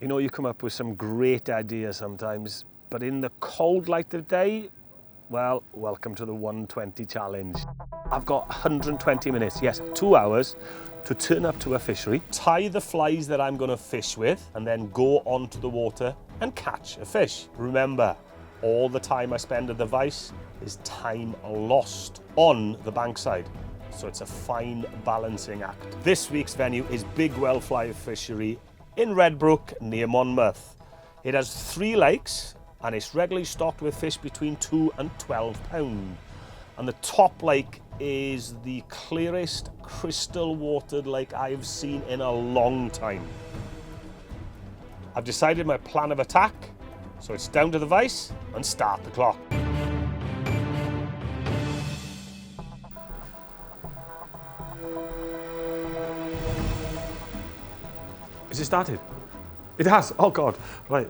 know you come up with some great ideas sometimes, but in the cold light of day, well, welcome to the 120 challenge. I've got 120 minutes, yes, 2 hours to turn up to a fishery, tie the flies that I'm going to fish with, and then go onto the water and catch a fish. Remember, all the time I spend at the vice is time lost on the bankside. So it's a fine balancing act. This week's venue is Bigwell Fly Fishery in Redbrook near Monmouth. It has 3 lakes and it's regularly stocked with fish between 2 and 12 pounds. And the top lake is the clearest crystal watered lake I've seen in a long time. I've decided my plan of attack, so it's down to the vice and start the clock. Is it started? It has, oh God, right.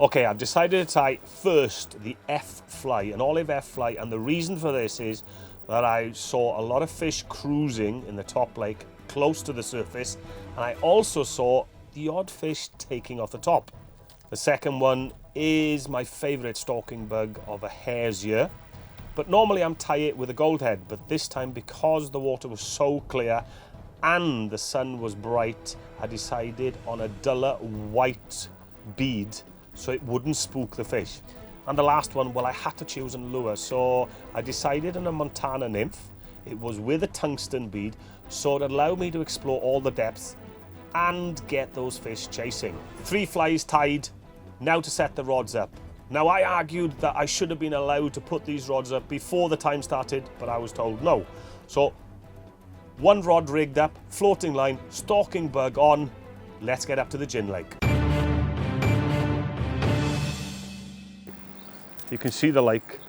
Okay, I've decided to tie first the F fly, an olive F fly, and the reason for this is that I saw a lot of fish cruising in the top lake close to the surface, and I also saw the odd fish taking off the top. The second one is my favourite stalking bug of a hare's ear, but normally I'm tie it with a gold head, but this time because the water was so clear and the sun was bright, I decided on a duller white bead so it wouldn't spook the fish. And the last one, well, I had to choose a lure, so I decided on a Montana nymph. It was with a tungsten bead, so it allowed me to explore all the depths and get those fish chasing. 3 flies tied, now to set the rods up. Now I argued that I should have been allowed to put these rods up before the time started, but I was told no. So 1 rod rigged up, floating line, stalking bug on. Let's get up to the gin lake. You can see the lake.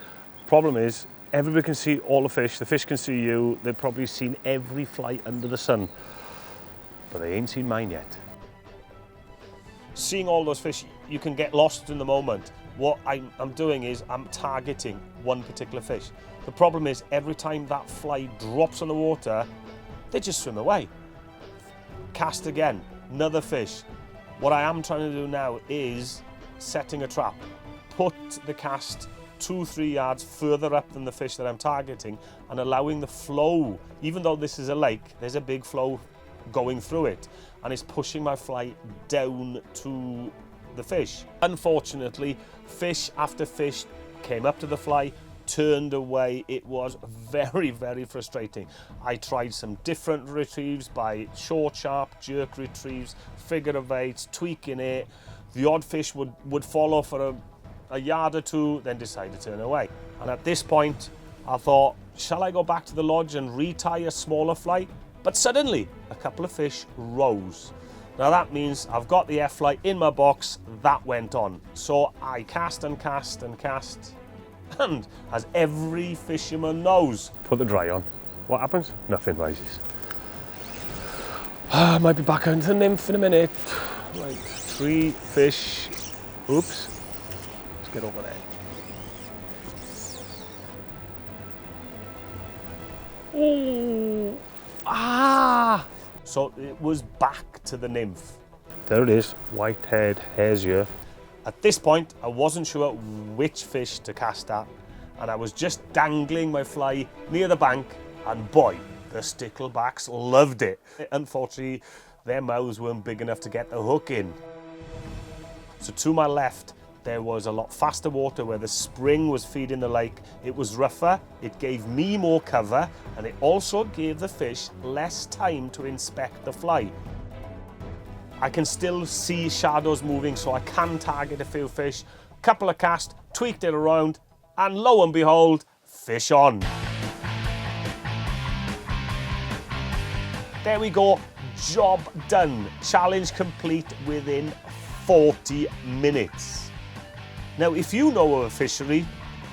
Problem is, everybody can see all the fish can see you, they've probably seen every fly under the sun, but they ain't seen mine yet. Seeing all those fish, you can get lost in the moment. What I'm doing is I'm targeting one particular fish. The problem is every time that fly drops on the water, they just swim away. Cast again, another fish. What I am trying to do now is setting a trap. Put the cast 2-3 yards further up than the fish that I'm targeting and allowing the flow, even though this is a lake, there's a big flow going through it and it's pushing my fly down to the fish. Unfortunately, fish after fish came up to the fly, turned away. It was very, very frustrating. I tried some different retrieves by short, sharp, jerk retrieves, figure of 8s, tweaking it. The odd fish would follow for a yard or 2, then decide to turn away. And at this point, I thought, shall I go back to the lodge and retie a smaller fly? But suddenly, a couple of fish rose. Now that means I've got the F fly in my box, that went on. So I cast and cast and cast, and as every fisherman knows, put the dry on. What happens? Nothing rises. I might be back onto the nymph in a minute. Right, 3 fish. Oops. Get over there. Oh, ah! So it was back to the nymph. There it is, white-haired hare's ear. At this point, I wasn't sure which fish to cast at, and I was just dangling my fly near the bank, and boy, the sticklebacks loved it. Unfortunately, their mouths weren't big enough to get the hook in. So to my left, there was a lot faster water where the spring was feeding the lake. It was rougher, it gave me more cover, and it also gave the fish less time to inspect the fly. I can still see shadows moving, so I can target a few fish. Couple of casts, tweaked it around, and lo and behold, fish on. There we go, job done. Challenge complete within 40 minutes. Now, if you know of a fishery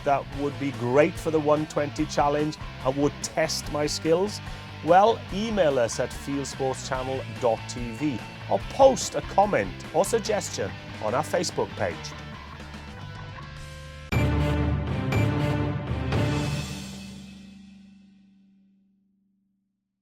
that would be great for the 120 challenge and would test my skills, well, email us at fieldsportschannel.tv or post a comment or suggestion on our Facebook page.